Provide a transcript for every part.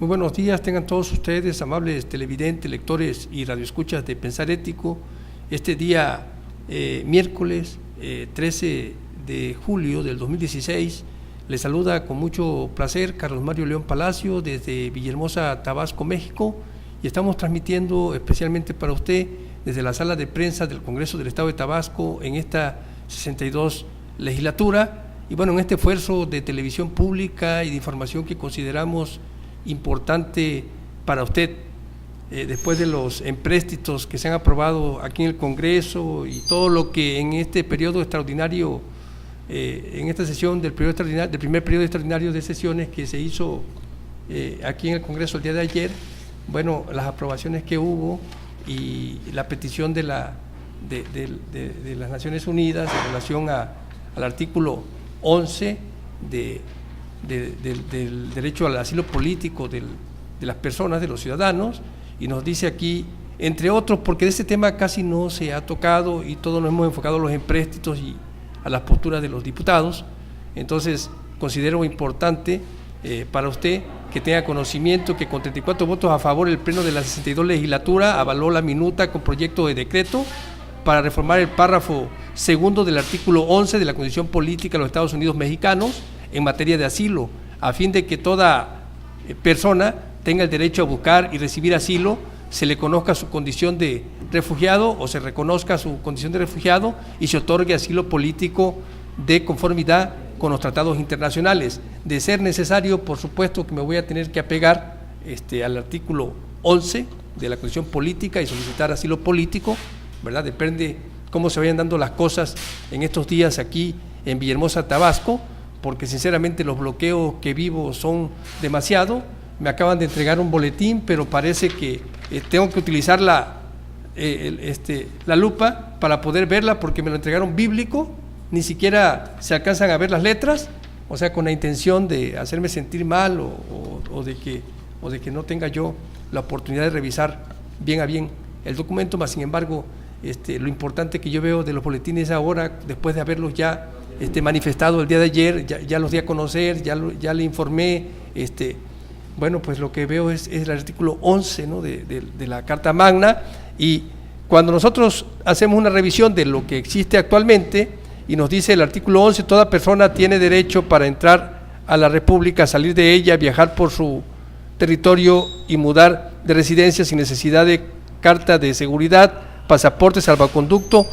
Muy buenos días, tengan todos ustedes, amables televidentes, lectores y radioescuchas de Pensar Ético. Este día miércoles 13 de julio del 2016, les saluda con mucho placer Carlos Mario León Palacio desde Villahermosa, Tabasco, México, y estamos transmitiendo especialmente para usted desde la sala de prensa del Congreso del Estado de Tabasco en esta 62 legislatura, y bueno, en este esfuerzo de televisión pública y de información que consideramos importante para usted, después de los empréstitos que se han aprobado aquí en el Congreso y todo lo que en este periodo extraordinario, en esta sesión del primer periodo extraordinario de sesiones que se hizo aquí en el Congreso el día de ayer, bueno, las aprobaciones que hubo y la petición de las Naciones Unidas en relación al artículo 11 del derecho al asilo político de las personas, de los ciudadanos, y nos dice aquí, entre otros, porque de este tema casi no se ha tocado y todos nos hemos enfocado a los empréstitos y a las posturas de los diputados. Entonces considero importante para usted que tenga conocimiento que con 34 votos a favor el Pleno de la 62 legislatura avaló la minuta con proyecto de decreto para reformar el párrafo segundo del artículo 11 de la Constitución Política de los Estados Unidos Mexicanos en materia de asilo, a fin de que toda persona tenga el derecho a buscar y recibir asilo, se le conozca su condición de refugiado o se reconozca su condición de refugiado y se otorgue asilo político de conformidad con los tratados internacionales. De ser necesario, por supuesto que me voy a tener que apegar al artículo 11 de la Constitución Política y solicitar asilo político, ¿verdad? Depende cómo se vayan dando las cosas en estos días aquí en Villahermosa, Tabasco, porque sinceramente los bloqueos que vivo son demasiado. Me acaban de entregar un boletín, pero parece que tengo que utilizar la lupa para poder verla, porque me lo entregaron bíblico, ni siquiera se alcanzan a ver las letras, o sea, con la intención de hacerme sentir mal o de que no tenga yo la oportunidad de revisar bien a bien el documento, mas sin embargo, lo importante que yo veo de los boletines ahora, después de haberlos ya manifestado el día de ayer, ya los di a conocer, ya le informé, bueno, pues lo que veo es el artículo 11, ¿no? de la Carta Magna, y cuando nosotros hacemos una revisión de lo que existe actualmente, y nos dice el artículo 11, toda persona tiene derecho para entrar a la República, salir de ella, viajar por su territorio y mudar de residencia sin necesidad de carta de seguridad, pasaporte, salvoconducto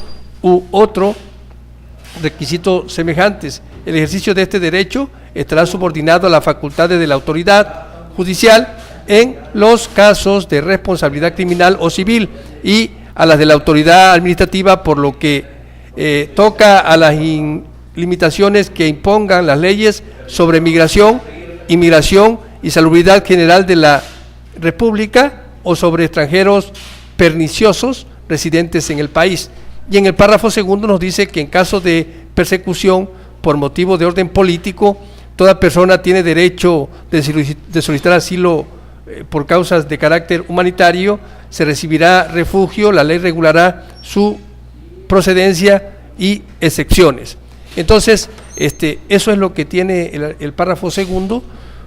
u otro requisitos semejantes. El ejercicio de este derecho estará subordinado a las facultades de la autoridad judicial en los casos de responsabilidad criminal o civil y a las de la autoridad administrativa, por lo que toca a las limitaciones que impongan las leyes sobre migración, inmigración y salubridad general de la República o sobre extranjeros perniciosos residentes en el país. Y en el párrafo segundo nos dice que en caso de persecución por motivo de orden político, toda persona tiene derecho de solicitar asilo por causas de carácter humanitario, se recibirá refugio, la ley regulará su procedencia y excepciones. Entonces, eso es lo que tiene el párrafo segundo.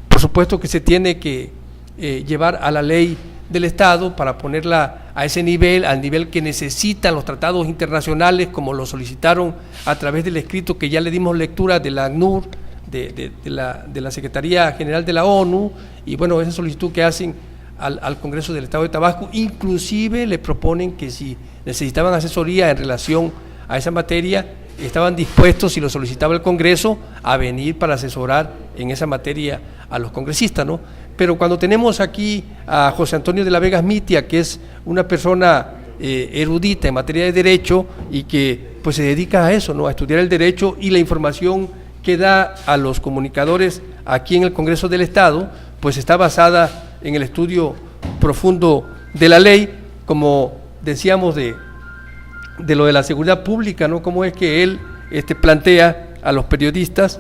Por supuesto que se tiene que llevar a la ley del Estado para ponerla a ese nivel, al nivel que necesitan los tratados internacionales, como lo solicitaron a través del escrito que ya le dimos lectura de la ACNUR, de la Secretaría General de la ONU, y bueno, esa solicitud que hacen al Congreso del Estado de Tabasco. Inclusive le proponen que si necesitaban asesoría en relación a esa materia, estaban dispuestos, si lo solicitaba el Congreso, a venir para asesorar en esa materia a los congresistas, ¿no? Pero cuando tenemos aquí a José Antonio de la Vega Mitia, que es una persona erudita en materia de derecho y que pues se dedica a eso, ¿no? A estudiar el derecho, y la información que da a los comunicadores aquí en el Congreso del Estado, pues está basada en el estudio profundo de la ley, como decíamos de lo de la seguridad pública, ¿no? Cómo es que él plantea a los periodistas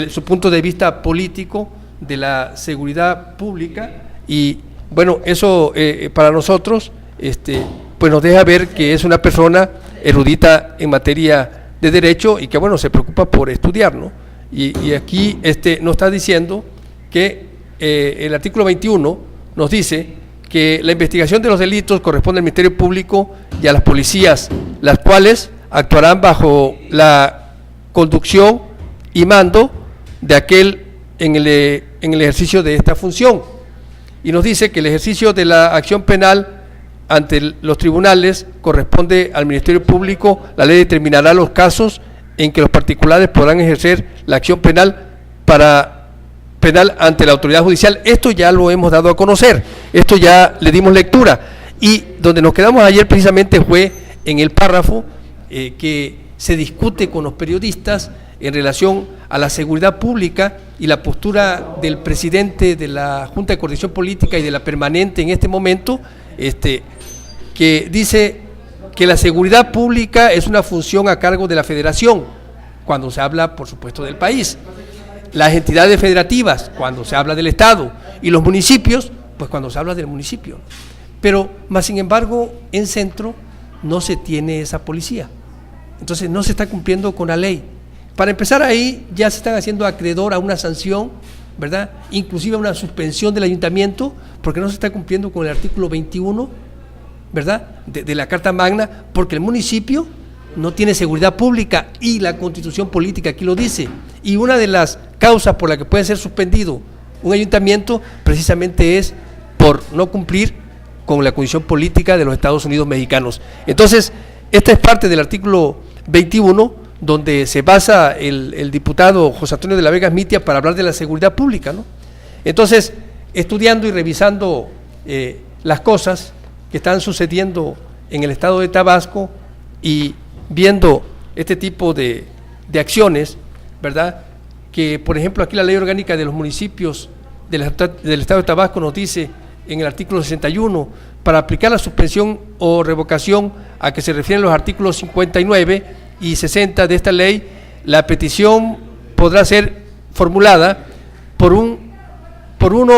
su punto de vista político de la seguridad pública, y bueno, eso para nosotros pues nos deja ver que es una persona erudita en materia de derecho y que bueno, se preocupa por estudiar, ¿no? Y aquí nos está diciendo que el artículo 21 nos dice que la investigación de los delitos corresponde al Ministerio Público y a las policías, las cuales actuarán bajo la conducción y mando de aquel en el ejercicio de esta función. Y nos dice que el ejercicio de la acción penal ante los tribunales corresponde al Ministerio Público. La ley determinará los casos en que los particulares podrán ejercer la acción penal ante la autoridad judicial. Esto ya lo hemos dado a conocer, esto ya le dimos lectura, y donde nos quedamos ayer precisamente fue en el párrafo que se discute con los periodistas en relación a la seguridad pública y la postura del presidente de la Junta de Coordinación Política y de la permanente en este momento, que dice que la seguridad pública es una función a cargo de la Federación, cuando se habla, por supuesto, del país, las entidades federativas, cuando se habla del Estado, y los municipios, pues cuando se habla del municipio. Pero, más sin embargo, en centro no se tiene esa policía, entonces no se está cumpliendo con la ley. Para empezar, ahí ya se están haciendo acreedor a una sanción, ¿verdad? Inclusive a una suspensión del ayuntamiento, porque no se está cumpliendo con el artículo 21, ¿verdad?, de la Carta Magna, porque el municipio no tiene seguridad pública y la Constitución Política aquí lo dice. Y una de las causas por la que puede ser suspendido un ayuntamiento precisamente es por no cumplir con la Constitución Política de los Estados Unidos mexicanos. Entonces, esta es parte del artículo 21, donde se basa el diputado José Antonio de la Vega Mitia para hablar de la seguridad pública, ¿no? Entonces, estudiando y revisando las cosas que están sucediendo en el estado de Tabasco y viendo este tipo de acciones, ¿verdad?, que por ejemplo aquí la ley orgánica de los municipios del estado de Tabasco nos dice en el artículo 61, para aplicar la suspensión o revocación a que se refieren los artículos 59 y 60 de esta ley, la petición podrá ser formulada por uno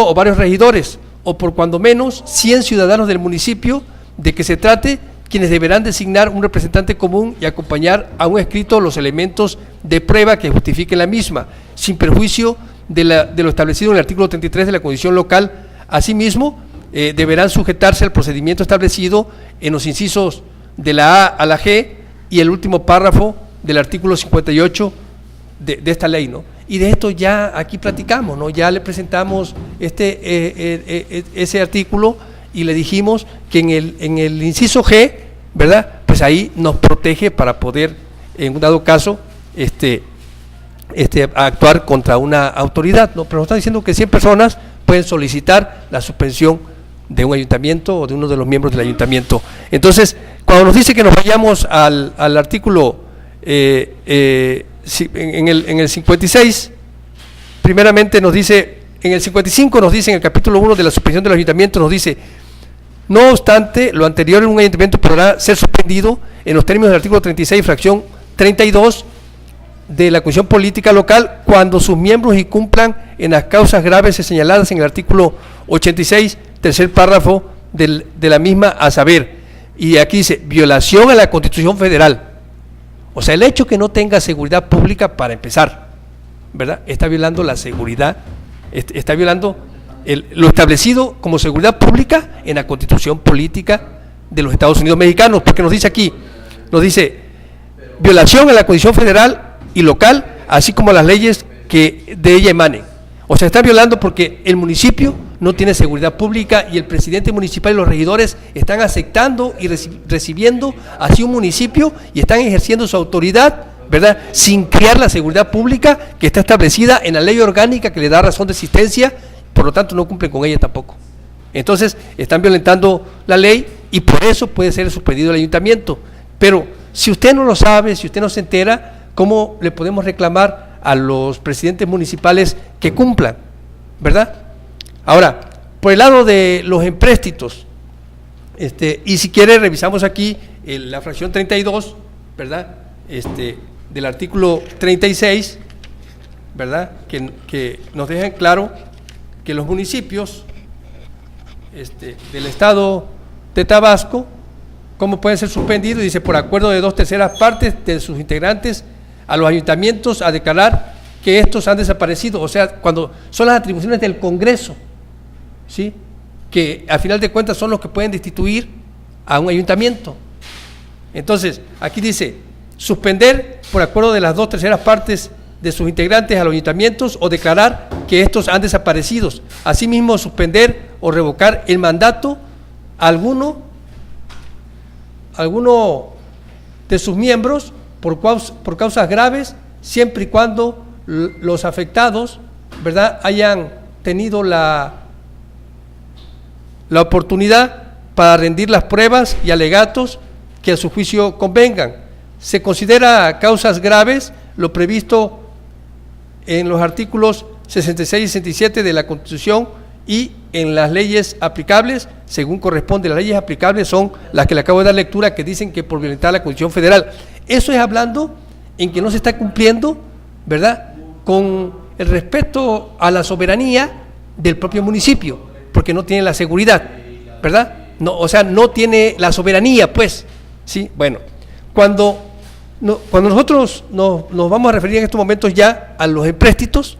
o varios regidores, o por cuando menos 100 ciudadanos del municipio de que se trate, quienes deberán designar un representante común y acompañar a un escrito los elementos de prueba que justifiquen la misma, sin perjuicio de lo establecido en el artículo 33 de la Constitución local. Asimismo, deberán sujetarse al procedimiento establecido en los incisos de la A a la G y el último párrafo del artículo 58 de esta ley, ¿no? Y de esto ya aquí platicamos, ¿no? Ya le presentamos ese artículo y le dijimos que en el inciso G, ¿verdad?, pues ahí nos protege para poder, en un dado caso, actuar contra una autoridad, ¿no? Pero nos está diciendo que 100 personas pueden solicitar la suspensión de un ayuntamiento o de uno de los miembros del ayuntamiento. Entonces, cuando nos dice que nos vayamos al artículo en el 56, primeramente nos dice, en el 55 nos dice, en el capítulo 1 de la suspensión del ayuntamiento nos dice: no obstante, lo anterior en un ayuntamiento podrá ser suspendido en los términos del artículo 36, fracción 32 de la Constitución Política local, cuando sus miembros incumplan en las causas graves señaladas en el artículo 86, tercer párrafo de la misma, a saber, y aquí dice, violación a la Constitución Federal. O sea, el hecho que no tenga seguridad pública, para empezar, ¿verdad?, está violando la seguridad, está violando lo establecido como seguridad pública en la Constitución Política de los Estados Unidos mexicanos, porque nos dice aquí, nos dice, violación a la Constitución Federal y local, así como las leyes que de ella emanen. O sea, está violando porque el municipio no tiene seguridad pública y el presidente municipal y los regidores están aceptando y recibiendo así un municipio y están ejerciendo su autoridad, ¿verdad?, sin crear la seguridad pública que está establecida en la ley orgánica que le da razón de existencia, por lo tanto no cumplen con ella tampoco. Entonces están violentando la ley y por eso puede ser suspendido el ayuntamiento. Pero si usted no lo sabe, si usted no se entera, ¿cómo le podemos reclamar a los presidentes municipales que cumplan, ¿verdad? Ahora, por el lado de los empréstitos, y si quiere revisamos aquí la fracción 32, ¿verdad?, del artículo 36, ¿verdad?, que nos dejan claro que los municipios del estado de Tabasco, ¿cómo pueden ser suspendidos? Dice, por acuerdo de 2/3 partes de sus integrantes, a los ayuntamientos a declarar que estos han desaparecido, o sea, cuando son las atribuciones del Congreso, ¿sí?, que al final de cuentas son los que pueden destituir a un ayuntamiento. Entonces, aquí dice, suspender por acuerdo de las 2/3 partes de sus integrantes a los ayuntamientos o declarar que estos han desaparecido. Asimismo, suspender o revocar el mandato a alguno de sus miembros por causas graves, siempre y cuando los afectados, ¿verdad?, hayan tenido la oportunidad para rendir las pruebas y alegatos que a su juicio convengan. Se considera causas graves lo previsto en los artículos 66 y 67 de la Constitución y en las leyes aplicables, según corresponde. Las leyes aplicables son las que le acabo de dar lectura, que dicen que por violentar la Constitución Federal. Eso es hablando en que no se está cumpliendo, ¿verdad?, con el respeto a la soberanía del propio municipio, porque no tiene la seguridad, ¿verdad? No, o sea, no tiene la soberanía, pues, ¿sí? Bueno, cuando nosotros nos vamos a referir en estos momentos ya a los empréstitos,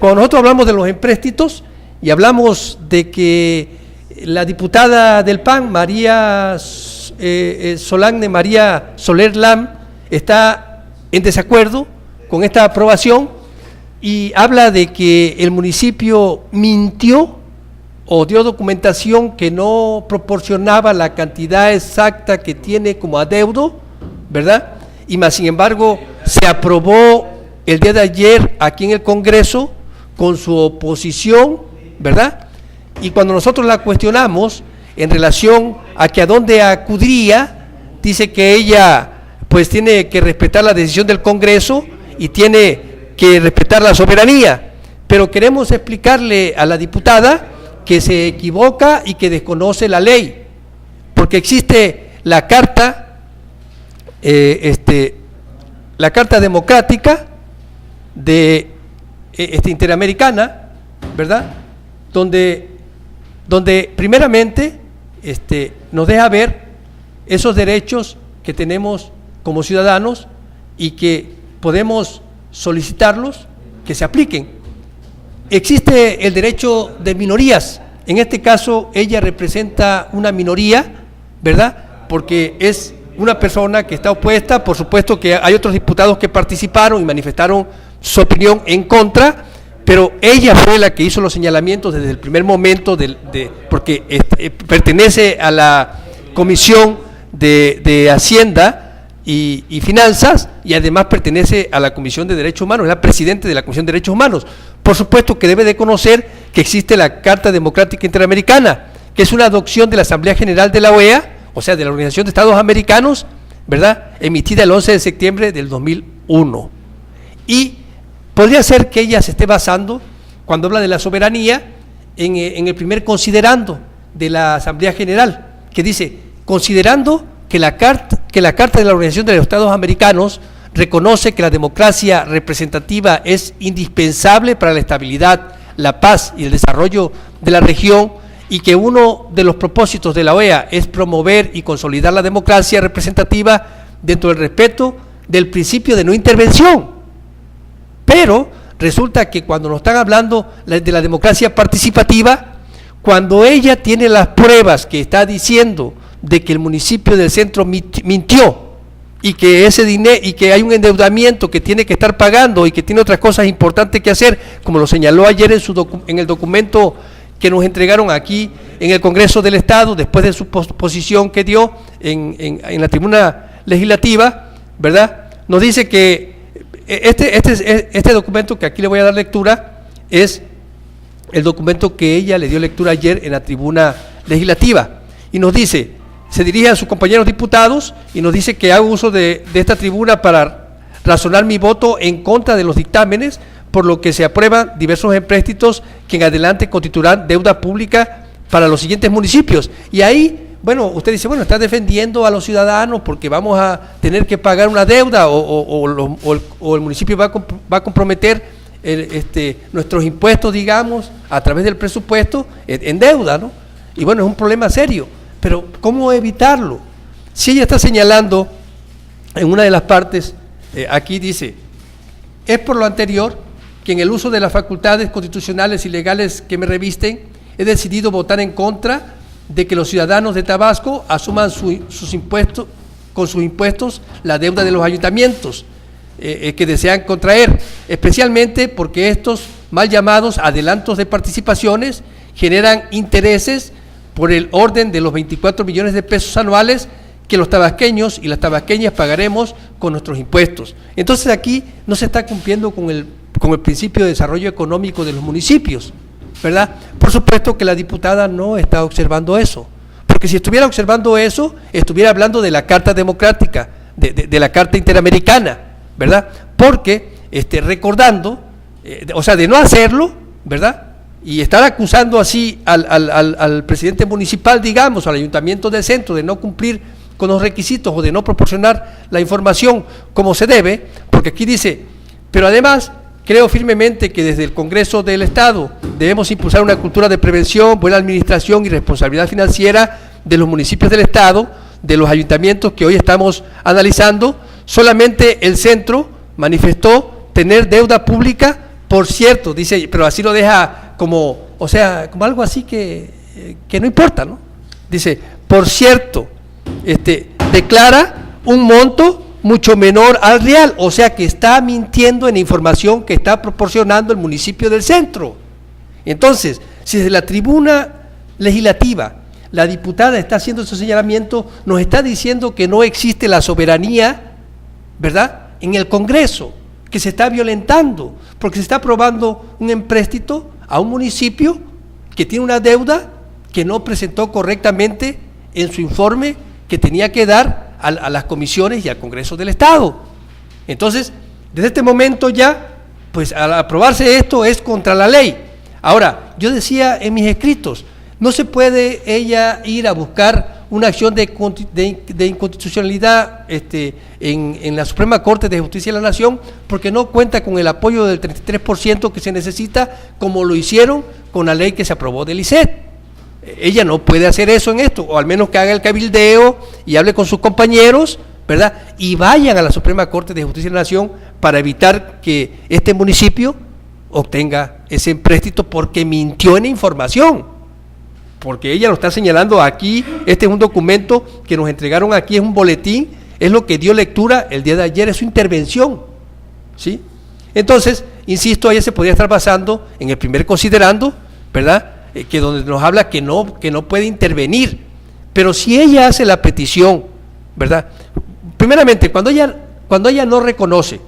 cuando nosotros hablamos de los empréstitos y hablamos de que la diputada del PAN, María Solange María Soler Lam, está en desacuerdo con esta aprobación y habla de que el municipio mintió o dio documentación que no proporcionaba la cantidad exacta que tiene como adeudo, ¿verdad? Y más sin embargo se aprobó el día de ayer aquí en el Congreso con su oposición, ¿verdad? Y cuando nosotros la cuestionamos en relación a que a dónde acudiría, dice que ella pues tiene que respetar la decisión del Congreso y tiene que respetar la soberanía, pero queremos explicarle a la diputada que se equivoca y que desconoce la ley, porque existe la carta democrática de interamericana, ¿verdad?, donde primeramente nos deja ver esos derechos que tenemos como ciudadanos y que podemos solicitarlos que se apliquen. Existe el derecho de minorías. En este caso ella representa una minoría, ¿verdad?, porque es una persona que está opuesta. Por supuesto que hay otros diputados que participaron y manifestaron su opinión en contra, pero ella fue la que hizo los señalamientos desde el primer momento, porque pertenece a la Comisión de Hacienda y Finanzas, y además pertenece a la Comisión de Derechos Humanos, es la presidenta de la Comisión de Derechos Humanos. Por supuesto que debe de conocer que existe la Carta Democrática Interamericana, que es una adopción de la Asamblea General de la OEA, o sea, de la Organización de Estados Americanos, ¿verdad?, emitida el 11 de septiembre del 2001. Y podría ser que ella se esté basando, cuando habla de la soberanía, en el primer considerando de la Asamblea General, que dice, considerando que la Carta de la Organización de los Estados Americanos reconoce que la democracia representativa es indispensable para la estabilidad, la paz y el desarrollo de la región, y que uno de los propósitos de la OEA es promover y consolidar la democracia representativa dentro del respeto del principio de no intervención. Pero resulta que cuando nos están hablando de la democracia participativa, cuando ella tiene las pruebas que está diciendo de que el municipio del centro mintió y que ese dinero y que hay un endeudamiento que tiene que estar pagando y que tiene otras cosas importantes que hacer, como lo señaló ayer en el documento que nos entregaron aquí en el Congreso del Estado, después de su posición que dio en la tribuna legislativa, ¿verdad?, nos dice que este documento que aquí le voy a dar lectura es el documento que ella le dio lectura ayer en la tribuna legislativa, y nos dice, se dirige a sus compañeros diputados y nos dice que hago uso de esta tribuna para razonar mi voto en contra de los dictámenes, por lo que se aprueban diversos empréstitos que en adelante constituirán deuda pública para los siguientes municipios. Y ahí, bueno, usted dice, bueno, está defendiendo a los ciudadanos porque vamos a tener que pagar una deuda o el municipio va a comprometer nuestros impuestos, digamos, a través del presupuesto en deuda, ¿no? Y bueno, es un problema serio, pero ¿cómo evitarlo? Si ella está señalando en una de las partes, aquí dice, es por lo anterior que en el uso de las facultades constitucionales y legales que me revisten, he decidido votar en contra de que los ciudadanos de Tabasco asuman sus impuestos, con sus impuestos, la deuda de los ayuntamientos que desean contraer, especialmente porque estos mal llamados adelantos de participaciones generan intereses por el orden de los 24 millones de pesos anuales que los tabasqueños y las tabasqueñas pagaremos con nuestros impuestos. Entonces aquí no se está cumpliendo con el principio de desarrollo económico de los municipios, ¿verdad? Por supuesto que la diputada no está observando eso, porque si estuviera observando eso, estuviera hablando de la Carta Democrática, de la Carta Interamericana, ¿verdad? Porque recordando, o sea, de no hacerlo, ¿verdad? Y estar acusando así al presidente municipal, digamos, al ayuntamiento del centro, de no cumplir con los requisitos o de no proporcionar la información como se debe, porque aquí dice, pero además creo firmemente que desde el Congreso del Estado debemos impulsar una cultura de prevención, buena administración y responsabilidad financiera de los municipios del Estado, de los ayuntamientos que hoy estamos analizando. Solamente el centro manifestó tener deuda pública, por cierto, dice, pero así lo deja como, o sea, como algo así que no importa, ¿no? Dice, por cierto, declara un monto mucho menor al real, o sea que está mintiendo en la información que está proporcionando el municipio del centro. Entonces, si desde la tribuna legislativa la diputada está haciendo ese señalamiento, nos está diciendo que no existe la soberanía, ¿verdad?, en el Congreso, que se está violentando, porque se está aprobando un empréstito a un municipio que tiene una deuda que no presentó correctamente en su informe que tenía que dar a las comisiones y al Congreso del Estado. Entonces, desde este momento ya, pues al aprobarse esto es contra la ley. Ahora, yo decía en mis escritos, no se puede ella ir a buscar una acción de inconstitucionalidad en la Suprema Corte de Justicia de la Nación, porque no cuenta con el apoyo del 33% que se necesita, como lo hicieron con la ley que se aprobó del ICET. Ella no puede hacer eso en esto, o al menos que haga el cabildeo y hable con sus compañeros, ¿verdad? Y vayan a la Suprema Corte de Justicia de la Nación para evitar que este municipio obtenga ese empréstito porque mintió en la información, porque ella lo está señalando aquí. Este es un documento que nos entregaron aquí, es un boletín, es lo que dio lectura el día de ayer, es su intervención, ¿sí? Entonces, insisto, ella se podría estar basando en el primer considerando, ¿verdad?, que donde nos habla que no puede intervenir, pero si ella hace la petición, ¿verdad? Primeramente, cuando ella no reconoce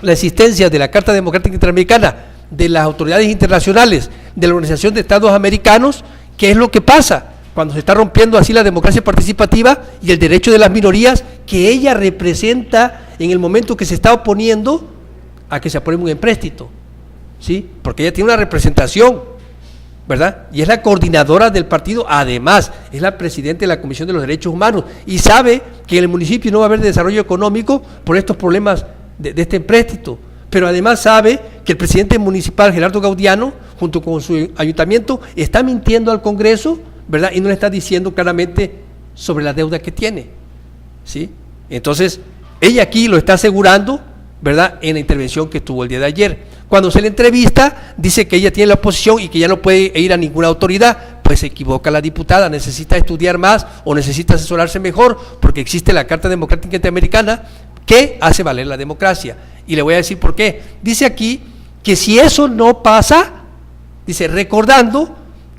la existencia de la Carta Democrática Interamericana, de las autoridades internacionales, de la Organización de Estados Americanos, ¿qué es lo que pasa? Cuando se está rompiendo así la democracia participativa y el derecho de las minorías que ella representa en el momento que se está oponiendo a que se apruebe un empréstito, ¿sí? Porque ella tiene una representación, ¿verdad? Y es la coordinadora del partido, además es la presidenta de la Comisión de los Derechos Humanos y sabe que en el municipio no va a haber desarrollo económico por estos problemas de este empréstito, pero además sabe que el presidente municipal Gerardo Gaudiano, junto con su ayuntamiento, está mintiendo al Congreso, ¿verdad? Y no le está diciendo claramente sobre la deuda que tiene, ¿sí? Entonces, ella aquí lo está asegurando, ¿verdad?, en la intervención que tuvo el día de ayer. Cuando se le entrevista, dice que ella tiene la oposición y que ya no puede ir a ninguna autoridad. Pues se equivoca la diputada, necesita estudiar más o necesita asesorarse mejor, porque existe la Carta Democrática Interamericana que hace valer la democracia. Y le voy a decir por qué. Dice aquí que si eso no pasa, dice, recordando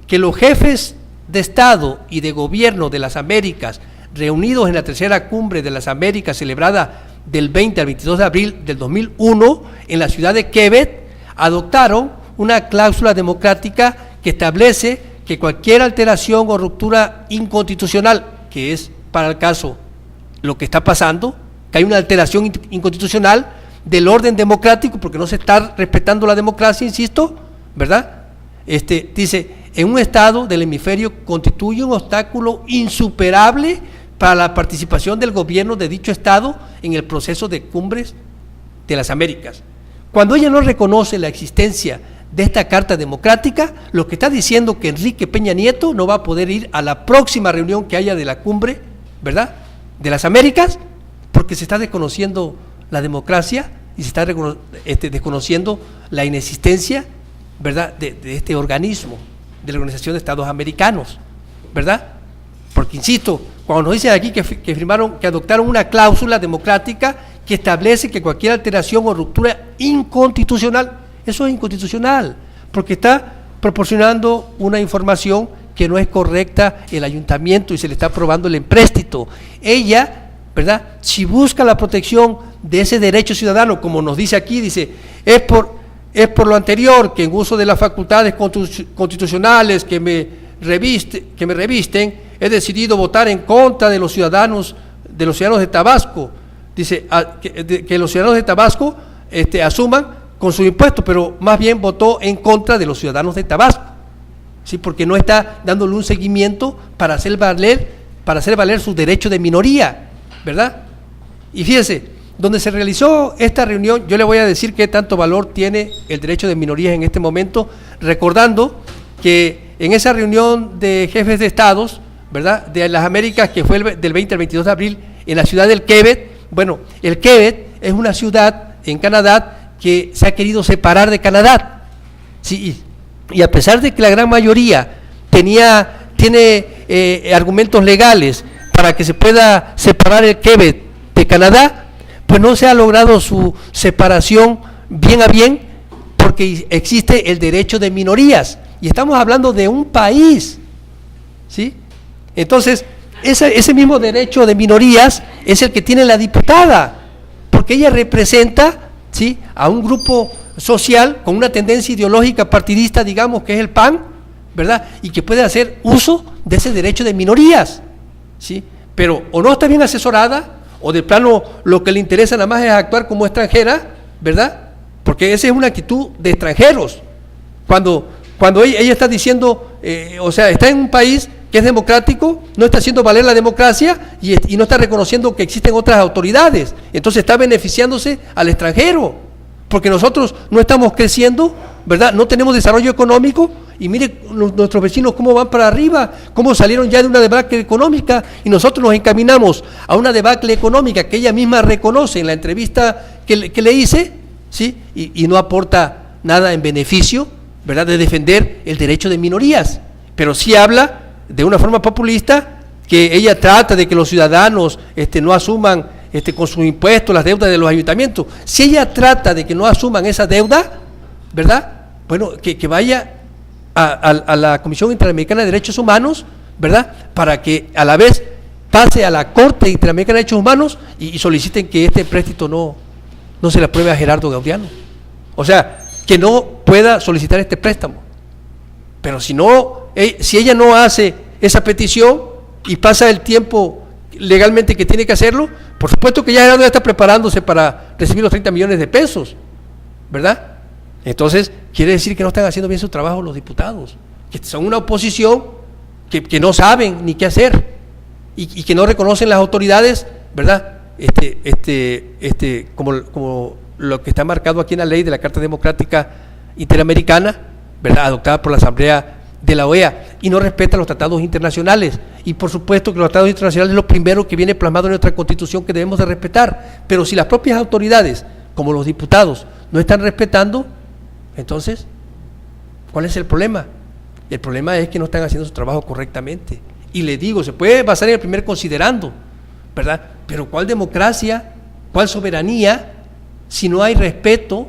que los jefes de Estado y de Gobierno de las Américas, reunidos en la tercera cumbre de las Américas celebrada del 20 al 22 de abril del 2001 en la ciudad de Quebec, adoptaron una cláusula democrática que establece que cualquier alteración o ruptura inconstitucional, que es para el caso lo que está pasando, que hay una alteración inconstitucional del orden democrático, porque no se está respetando la democracia, insisto, ¿verdad? Dice, en un estado del hemisferio constituye un obstáculo insuperable para la participación del gobierno de dicho estado en el proceso de cumbres de las Américas. Cuando ella no reconoce la existencia de esta Carta Democrática, lo que está diciendo que Enrique Peña Nieto no va a poder ir a la próxima reunión que haya de la cumbre, ¿verdad?, de las Américas, porque se está desconociendo la democracia y se está desconociendo la inexistencia, ¿verdad?, de este organismo, de la Organización de Estados Americanos, ¿verdad? Porque, insisto, cuando nos dicen aquí que adoptaron una cláusula democrática que establece que cualquier alteración o ruptura inconstitucional, eso es inconstitucional, porque está proporcionando una información que no es correcta el ayuntamiento y se le está aprobando el empréstito. Ella, ¿verdad?, si busca la protección de ese derecho ciudadano, como nos dice aquí, dice, es por lo anterior que en uso de las facultades constitucionales que me revisten, he decidido votar en contra de los ciudadanos de Tabasco. Dice que los ciudadanos de Tabasco asuman con sus impuestos, pero más bien votó en contra de los ciudadanos de Tabasco, ¿sí? Porque no está dándole un seguimiento para hacer valer su derecho de minoría, ¿verdad? Y fíjese, donde se realizó esta reunión, yo le voy a decir qué tanto valor tiene el derecho de minorías en este momento, recordando que en esa reunión de jefes de estados, ¿verdad?, de las Américas, que fue del 20 al 22 de abril, en la ciudad del Quebec. Bueno, el Quebec es una ciudad en Canadá que se ha querido separar de Canadá, ¿sí? Y a pesar de que la gran mayoría tiene argumentos legales para que se pueda separar el Quebec de Canadá, pues no se ha logrado su separación bien a bien, porque existe el derecho de minorías, y estamos hablando de un país, ¿sí? Entonces, ese mismo derecho de minorías es el que tiene la diputada, porque ella representa, ¿sí?, a un grupo social con una tendencia ideológica partidista, digamos, que es el PAN, ¿verdad?, y que puede hacer uso de ese derecho de minorías, ¿sí? Pero o no está bien asesorada, o de plano lo que le interesa nada más es actuar como extranjera, ¿verdad? Porque esa es una actitud de extranjeros. Cuando ella está diciendo, o sea, está en un país que es democrático, no está haciendo valer la democracia y no está reconociendo que existen otras autoridades, entonces está beneficiándose al extranjero, porque nosotros no estamos creciendo, ¿verdad? No tenemos desarrollo económico, y mire nuestros vecinos cómo van para arriba, cómo salieron ya de una debacle económica, y nosotros nos encaminamos a una debacle económica que ella misma reconoce en la entrevista que le hice, ¿sí? Y no aporta nada en beneficio, ¿verdad?, de defender el derecho de minorías, pero sí habla de una forma populista, que ella trata de que los ciudadanos no asuman con sus impuestos las deudas de los ayuntamientos. Si ella trata de que no asuman esa deuda, ¿verdad?, bueno, que vaya a la Comisión Interamericana de Derechos Humanos, ¿verdad?, para que a la vez pase a la Corte Interamericana de Derechos Humanos y soliciten que este empréstito no se le apruebe a Gerardo Gaudiano. O sea, que no pueda solicitar este préstamo. Pero si ella no hace esa petición y pasa el tiempo legalmente que tiene que hacerlo, por supuesto que ya Gerardo ya está preparándose para recibir los 30 millones de pesos, ¿verdad? Entonces, quiere decir que no están haciendo bien su trabajo los diputados, que son una oposición que no saben ni qué hacer y que no reconocen las autoridades, ¿verdad? Como lo que está marcado aquí en la ley de la Carta Democrática Interamericana, ¿verdad?, adoptada por la Asamblea de la OEA, y no respeta los tratados internacionales. Y por supuesto que los tratados internacionales es lo primero que viene plasmado en nuestra Constitución, que debemos de respetar. Pero si las propias autoridades, como los diputados, no están respetando, entonces, ¿cuál es el problema? El problema es que no están haciendo su trabajo correctamente. Y le digo, se puede basar en el primer considerando, ¿verdad? Pero ¿cuál democracia? ¿Cuál soberanía? Si no hay respeto,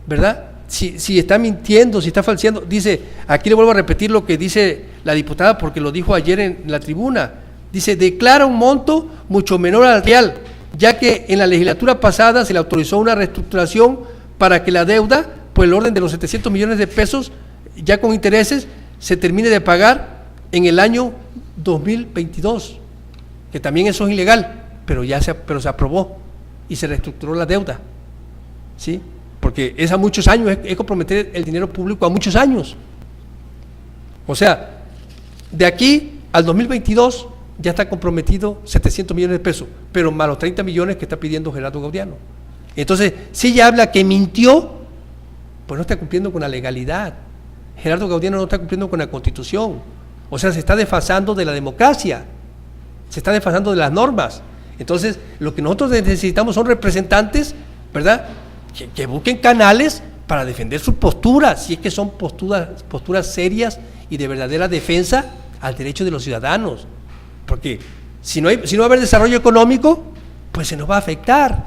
¿verdad? Si está mintiendo, si está falseando. Dice, aquí le vuelvo a repetir lo que dice la diputada, porque lo dijo ayer en la tribuna. Dice, declara un monto mucho menor al real, ya que en la legislatura pasada se le autorizó una reestructuración para que la deuda, por el orden de los 700 millones de pesos, ya con intereses, se termine de pagar en el año 2022, que también eso es ilegal, pero se aprobó y se reestructuró la deuda, ¿sí? Porque es a muchos años, es comprometer el dinero público a muchos años. O sea, de aquí al 2022 ya está comprometido 700 millones de pesos, pero más los 30 millones que está pidiendo Gerardo Gaudiano. Entonces, si ella habla que mintió, pues no está cumpliendo con la legalidad. Gerardo Gaudiano no está cumpliendo con la Constitución. O sea, se está desfasando de la democracia, se está desfasando de las normas. Entonces, lo que nosotros necesitamos son representantes, ¿verdad?, que busquen canales para defender su postura, si es que son posturas serias y de verdadera defensa al derecho de los ciudadanos. Porque si no va a haber desarrollo económico, pues se nos va a afectar.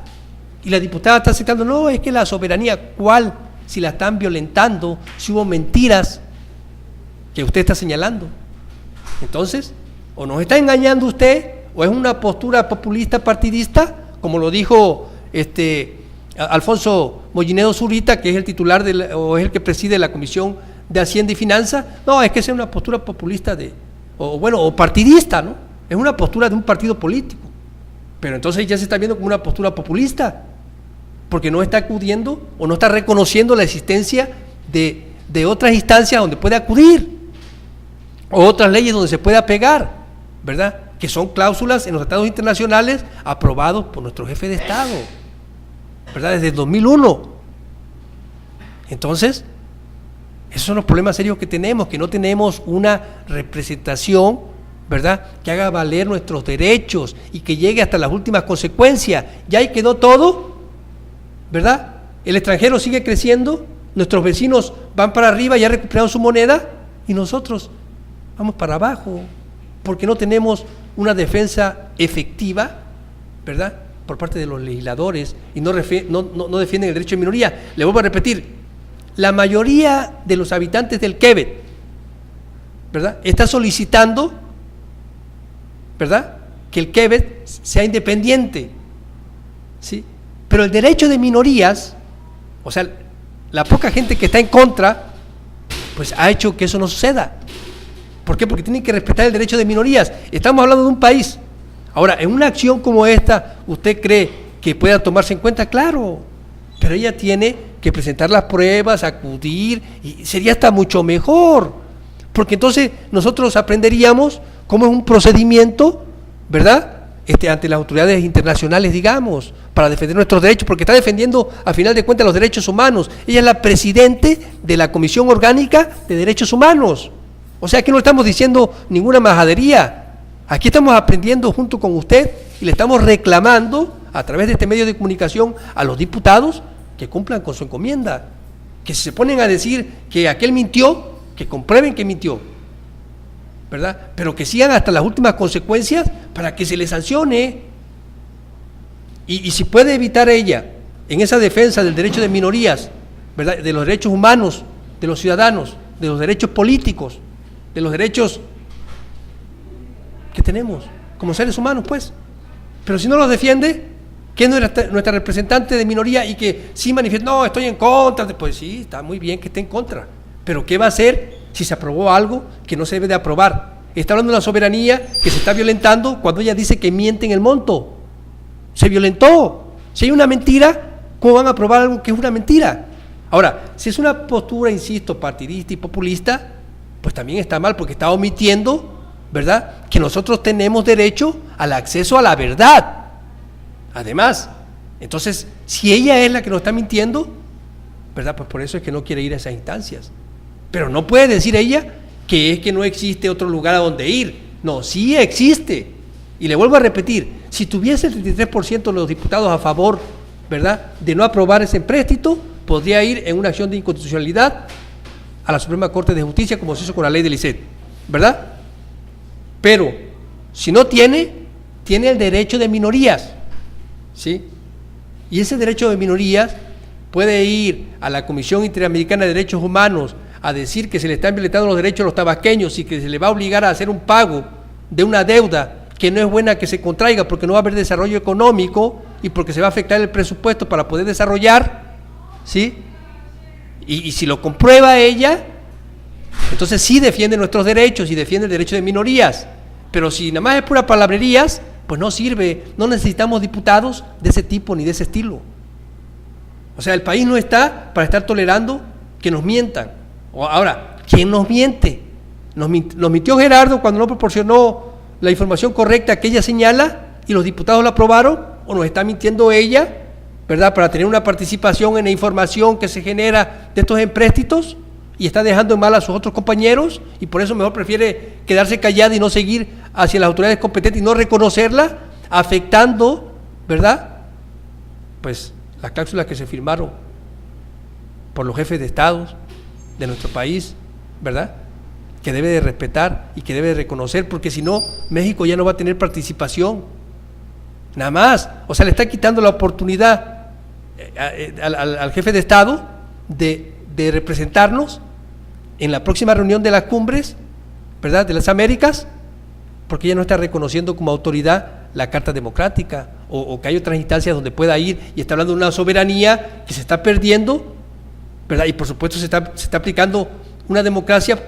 Y la diputada está aceptando, no, es que la soberanía, ¿cuál? Si la están violentando, si hubo mentiras que usted está señalando. Entonces, o nos está engañando usted, o es una postura populista partidista, como lo dijo Alfonso Molinero Zurita, que es el titular o es el que preside la Comisión de Hacienda y Finanzas. No, es que esa es una postura populista o partidista, ¿no? Es una postura de un partido político. Pero entonces ya se está viendo como una postura populista, porque no está acudiendo o no está reconociendo la existencia de otras instancias donde puede acudir, o otras leyes donde se puede apegar, ¿verdad? Que son cláusulas en los tratados internacionales aprobados por nuestro jefe de Estado, ¿verdad? Desde el 2001. Entonces, esos son los problemas serios que tenemos, que no tenemos una representación, ¿verdad?, que haga valer nuestros derechos y que llegue hasta las últimas consecuencias. Ya ahí quedó todo, ¿verdad? El extranjero sigue creciendo, nuestros vecinos van para arriba, ya recuperaron su moneda, y nosotros vamos para abajo, porque no tenemos una defensa efectiva, ¿verdad?, por parte de los legisladores, y no defienden el derecho de minoría. Le vuelvo a repetir, la mayoría de los habitantes del Quebec, ¿verdad?, está solicitando, ¿verdad?, que el Quebec sea independiente, ¿sí? Pero el derecho de minorías, o sea, la poca gente que está en contra, pues ha hecho que eso no suceda. ¿Por qué? Porque tienen que respetar el derecho de minorías. Estamos hablando de un país. Ahora, en una acción como esta, ¿usted cree que pueda tomarse en cuenta? Claro, pero ella tiene que presentar las pruebas, acudir, y sería hasta mucho mejor, porque entonces nosotros aprenderíamos cómo es un procedimiento, ¿verdad?, ante las autoridades internacionales, digamos, para defender nuestros derechos, porque está defendiendo, a final de cuentas, los derechos humanos. Ella es la presidente de la Comisión Orgánica de Derechos Humanos. O sea, aquí no estamos diciendo ninguna majadería. Aquí estamos aprendiendo junto con usted y le estamos reclamando, a través de este medio de comunicación, a los diputados que cumplan con su encomienda. Que si se ponen a decir que aquel mintió, que comprueben que mintió, ¿verdad? Pero que sigan hasta las últimas consecuencias para que se les sancione. Y si puede evitar ella, en esa defensa del derecho de minorías, ¿verdad?, de los derechos humanos, de los ciudadanos, de los derechos políticos, de los derechos que tenemos como seres humanos, pues. Pero si no los defiende, que es nuestra representante de minoría y que sí manifiesta, no, estoy en contra, pues sí, está muy bien que esté en contra, pero ¿qué va a hacer si se aprobó algo que no se debe de aprobar? Está hablando de una soberanía que se está violentando cuando ella dice que miente en el monto. Se violentó. Si hay una mentira, ¿cómo van a aprobar algo que es una mentira? Ahora, si es una postura, insisto, partidista y populista, pues también está mal, porque está omitiendo, ¿verdad?, que nosotros tenemos derecho al acceso a la verdad. Además, entonces, si ella es la que nos está mintiendo, ¿verdad?, pues por eso es que no quiere ir a esas instancias. Pero no puede decir ella que es que no existe otro lugar a donde ir. No, sí existe. Y le vuelvo a repetir, si tuviese el 33% de los diputados a favor, ¿verdad?, de no aprobar ese empréstito, podría ir en una acción de inconstitucionalidad a la Suprema Corte de Justicia, como se hizo con la ley del ICET, ¿verdad? Pero, si no tiene el derecho de minorías, ¿sí? Y ese derecho de minorías puede ir a la Comisión Interamericana de Derechos Humanos a decir que se le están violentando los derechos a los tabasqueños y que se le va a obligar a hacer un pago de una deuda que no es buena que se contraiga porque no va a haber desarrollo económico y porque se va a afectar el presupuesto para poder desarrollar, ¿sí? Y si lo comprueba ella, entonces sí defiende nuestros derechos y defiende el derecho de minorías. Pero si nada más es pura palabrerías, pues no sirve. No necesitamos diputados de ese tipo ni de ese estilo. O sea, el país no está para estar tolerando que nos mientan. Ahora, ¿quién nos miente? Nos mintió Gerardo cuando no proporcionó la información correcta que ella señala y los diputados la aprobaron, o nos está mintiendo ella, ¿verdad?, para tener una participación en la información que se genera de estos empréstitos y está dejando en mal a sus otros compañeros y por eso mejor prefiere quedarse callada y no seguir hacia las autoridades competentes y no reconocerla, afectando, ¿verdad?, pues las cláusulas que se firmaron por los jefes de estados de nuestro país, ¿verdad?, que debe de respetar y que debe de reconocer, porque si no, México ya no va a tener participación, nada más. O sea, le está quitando la oportunidad al jefe de Estado de representarnos en la próxima reunión de las cumbres, ¿verdad?, de las Américas, porque ya no está reconociendo como autoridad la Carta Democrática, o que hay otras instancias donde pueda ir, y está hablando de una soberanía que se está perdiendo, ¿verdad? Y por supuesto se está aplicando una democracia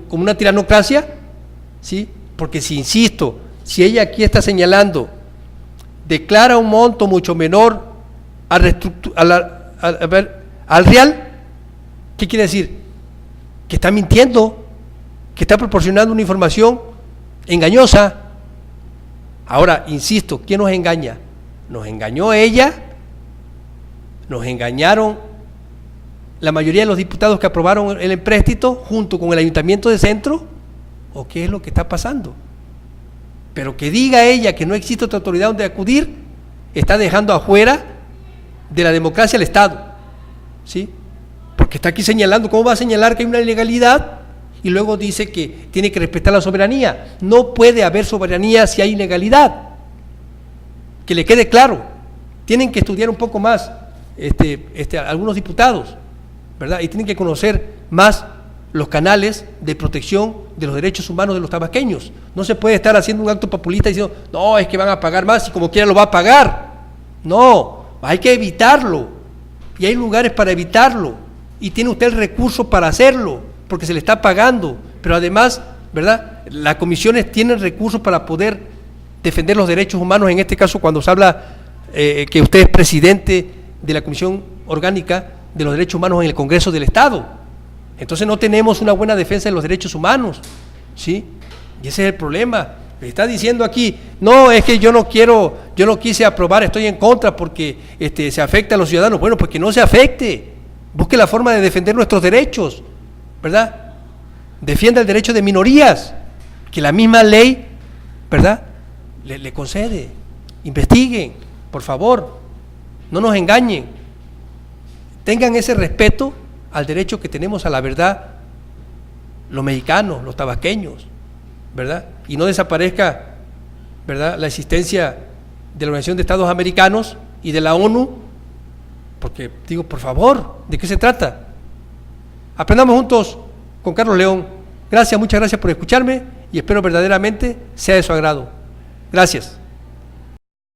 como una tiranocracia, ¿sí? Porque si, insisto, si ella aquí está señalando, declara un monto mucho menor al real, ¿qué quiere decir? Que está mintiendo, que está proporcionando una información engañosa. Ahora, insisto, ¿quién nos engaña? Nos engañó ella, nos engañaron la mayoría de los diputados que aprobaron el empréstito junto con el Ayuntamiento de Centro, ¿o qué es lo que está pasando? Pero que diga ella que no existe otra autoridad donde acudir, está dejando afuera de la democracia al Estado, ¿sí? Porque está aquí señalando, ¿cómo va a señalar que hay una ilegalidad? Y luego dice que tiene que respetar la soberanía. No puede haber soberanía si hay ilegalidad. Que le quede claro. Tienen que estudiar un poco más algunos diputados, ¿verdad? Y tienen que conocer más los canales de protección de los derechos humanos de los tabasqueños. No se puede estar haciendo un acto populista diciendo, no, es que van a pagar más y como quiera lo va a pagar. No, hay que evitarlo. Y hay lugares para evitarlo. Y tiene usted el recurso para hacerlo, porque se le está pagando. Pero además, ¿verdad?, las comisiones tienen recursos para poder defender los derechos humanos. En este caso, cuando se habla que usted es presidente de la Comisión Orgánica de los Derechos Humanos en el Congreso del Estado. Entonces no tenemos una buena defensa de los derechos humanos, ¿sí? Y ese es el problema. Me está diciendo aquí, no, es que yo no quise aprobar, estoy en contra porque se afecta a los ciudadanos. Bueno, pues que no se afecte. Busque la forma de defender nuestros derechos, ¿verdad? Defienda el derecho de minorías, que la misma ley, ¿verdad?, le concede. Investiguen, por favor, no nos engañen. Tengan ese respeto al derecho que tenemos a la verdad los mexicanos, los tabasqueños, ¿verdad? Y no desaparezca, ¿verdad?, la existencia de la Organización de Estados Americanos y de la ONU, porque digo, por favor, ¿de qué se trata? Aprendamos juntos con Carlos León. Gracias, muchas gracias por escucharme y espero verdaderamente sea de su agrado. Gracias.